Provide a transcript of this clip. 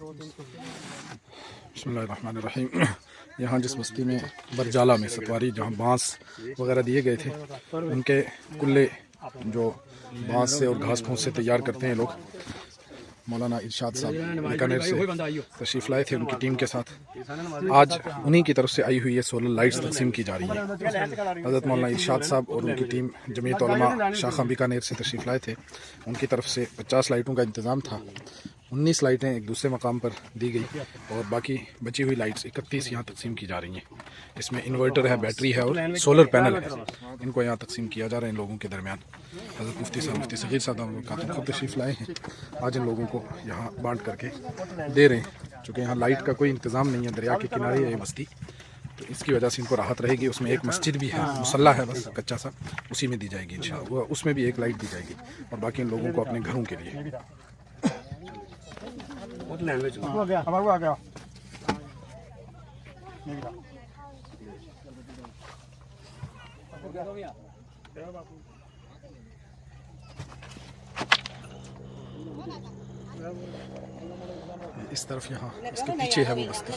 बिस्मिल्लाहिर्रहमानिर्रहीम। यहाँ जिस बस्ती में बरजाला में सतवारी जहाँ बांस वगैरह दिए गए थे, उनके कुल्ले जो बांस से और घास फूस से तैयार करते हैं लोग, मौलाना इरशाद साहब बीकानेर से तशरीफ़ लाए थे उनकी टीम के साथ। आज उन्हीं की तरफ से आई हुई ये सोलर लाइट्स तकसीम की जा रही है। हज़रत मौलाना इरशाद साहब और उनकी टीम जमीयत उलमा शाखा बीकानेर से तशरीफ़ लाए थे। उनकी तरफ से 50 लाइटों का इंतज़ाम था। 19 लाइटें एक दूसरे मकाम पर दी गई और बाकी बची हुई लाइट्स 31 यहाँ तकसीम की जा रही हैं। इसमें इन्वर्टर है, बैटरी है और सोलर पैनल है। इनको यहाँ तकसीम किया जा रहा है इन लोगों के दरमियान। हज़रत मुफ्ती साहब, मुफ्ती सगीर साहब का खुद तशरीफ़ लाए हैं। आज इन लोगों को यहाँ बांट करके दे रहे हैं। चूँकि यहाँ लाइट का कोई इंतज़ाम नहीं है, दरिया के किनारे है ये बस्ती, तो इसकी वजह से इनको राहत रहेगी। उसमें एक मस्जिद भी है, मुसल्ला है बस कच्चा सा, उसी में दी जाएगी इंशाअल्लाह। उसमें भी एक लाइट दी जाएगी और बाकी इन लोगों को अपने घरों के लिए। इस तरफ यहाँ इसके पीछे है वो बस्ती।